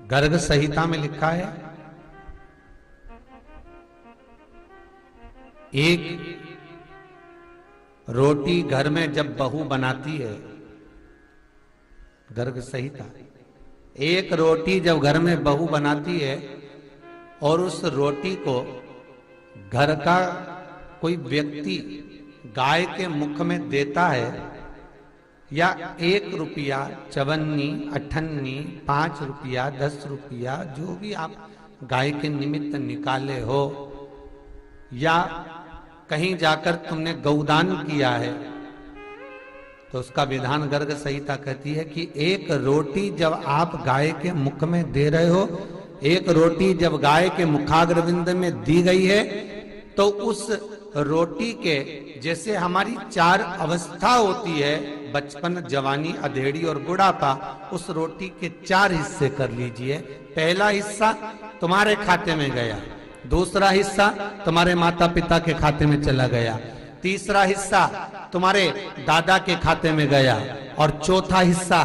गर्ग संहिता में लिखा है, एक रोटी घर में जब बहू बनाती है, गर्ग संहिता, एक रोटी जब घर में बहू बनाती है और उस रोटी को घर का कोई व्यक्ति गाय के मुख में देता है, या 1 रुपया, चवन्नी, अठन्नी, 5 रुपया, 10 रुपया, जो भी आप गाय के निमित्त निकाले हो, या कहीं जाकर तुमने गौदान किया है, तो उसका विधान गर्ग संहिता कहती है कि एक रोटी जब आप गाय के मुख में दे रहे हो, एक रोटी जब गाय के मुखाग्रविंद में दी गई है, तो उस रोटी के, जैसे हमारी 4 अवस्था होती है, बचपन, जवानी, अधेड़ी और बुढ़ापा, उस रोटी के 4 हिस्से कर लीजिए। पहला हिस्सा तुम्हारे खाते में गया, दूसरा हिस्सा तुम्हारे माता पिता के खाते में चला गया, तीसरा हिस्सा तुम्हारे दादा के खाते में गया, और चौथा हिस्सा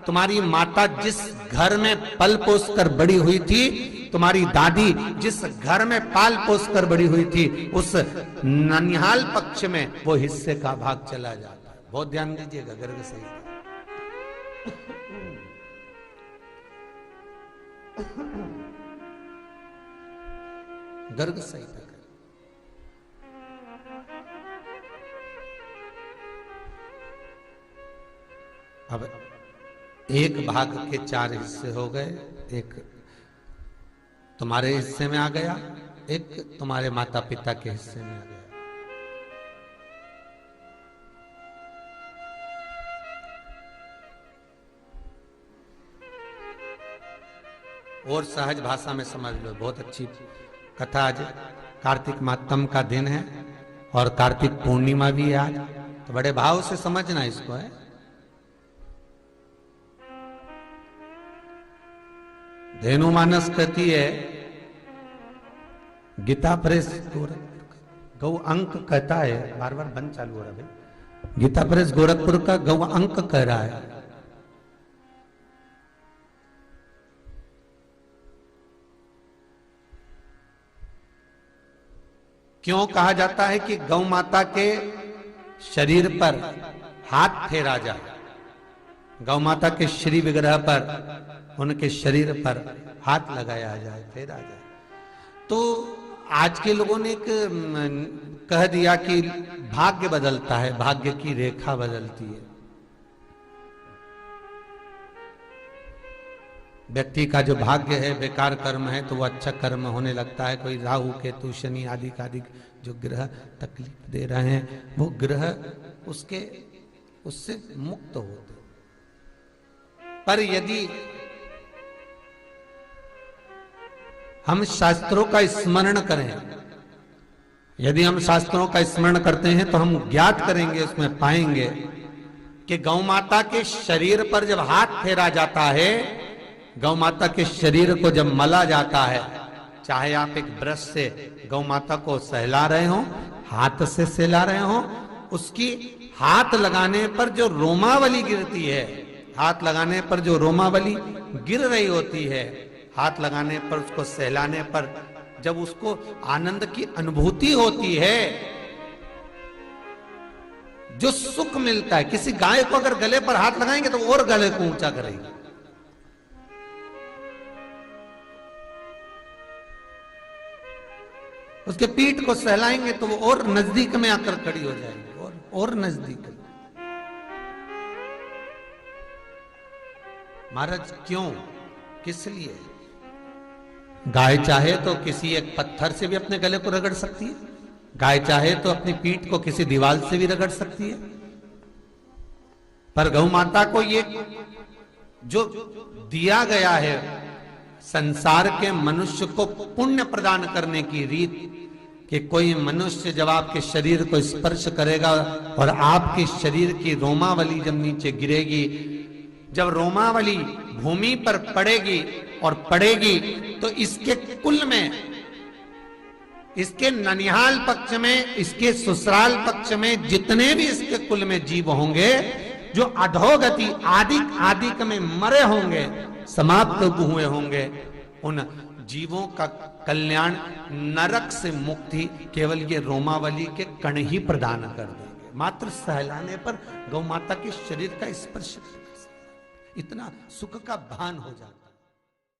तुम्हारी माता जिस घर में पल पोस कर बड़ी हुई थी, तुम्हारी दादी जिस घर में पाल पोस कर बड़ी हुई थी, उस ननिहाल पक्ष में वो हिस्से का भाग चला जाता है। बहुत ध्यान दीजिएगा, गर्ग संहिता। गर्ग संहिता। अब एक भाग के 4 हिस्से हो गए, एक तुम्हारे हिस्से में आ गया, एक तुम्हारे माता पिता के हिस्से में आ गया। और सहज भाषा में समझ लो, बहुत अच्छी कथा। आज कार्तिक मातम का दिन है और कार्तिक पूर्णिमा भी है आज, तो बड़े भाव से समझना इसको है। धेनु मानस कहती है, गीता प्रेस गौ अंक कहता है, बार बार बंद चालू हो रहा है, गीता प्रेस गोरखपुर का गौ अंक कह रहा है। क्यों कहा जाता है कि गौ माता के शरीर पर हाथ फेरा जाए, गौ माता के श्री विग्रह पर, उनके शरीर पर हाथ लगाया जाए, फेरा जाए। तो आज के लोगों ने एक कह दिया कि भाग्य बदलता है, भाग्य की रेखा बदलती है। व्यक्ति का जो भाग्य है, बेकार कर्म है, तो वो अच्छा कर्म होने लगता है। कोई राहु केतु शनि आदि का आदि जो ग्रह तकलीफ दे रहे हैं, वो ग्रह उससे मुक्त होते। पर यदि हम शास्त्रों का स्मरण करें, यदि हम शास्त्रों का स्मरण करते हैं, तो हम ज्ञात करेंगे, उसमें पाएंगे कि गौ माता के शरीर पर जब हाथ फेरा जाता है, गौ माता के शरीर को जब मला जाता है, चाहे आप एक ब्रश से गौ माता को सहला रहे हो, हाथ से सहला रहे हो, उसकी हाथ लगाने पर जो रोमावली गिरती है, हाथ लगाने पर जो रोमावली गिर रही होती है, हाथ लगाने पर, उसको सहलाने पर जब उसको आनंद की अनुभूति होती है, जो सुख मिलता है। किसी गाय को अगर गले पर हाथ लगाएंगे तो और गले को ऊंचा करेगी, उसके पीठ को सहलाएंगे तो वो और नजदीक में आकर खड़ी हो जाएगी, और नजदीक। महाराज क्यों, किस लिए? गाय चाहे तो किसी एक पत्थर से भी अपने गले को रगड़ सकती है, गाय चाहे तो अपनी पीठ को किसी दीवार से भी रगड़ सकती है, पर गौ माता को ये जो दिया गया है संसार के मनुष्य को पुण्य प्रदान करने की रीत, कि कोई मनुष्य जब आपके शरीर को स्पर्श करेगा और आपके शरीर की रोमावली जब नीचे गिरेगी, जब रोमावली भूमि पर पड़ेगी और पड़ेगी, तो इसके कुल में, इसके ननिहाल पक्ष में, इसके ससुराल पक्ष में जितने भी इसके कुल में जीव होंगे, जो अधोगति आदि आदिक में मरे होंगे, समाप्त हुए होंगे, उन जीवों का कल्याण, नरक से मुक्ति केवल ये रोमावली के कण ही प्रदान कर देंगे। मात्र सहलाने पर गौ माता के शरीर का स्पर्श, इतना सुख का भान हो जाता है।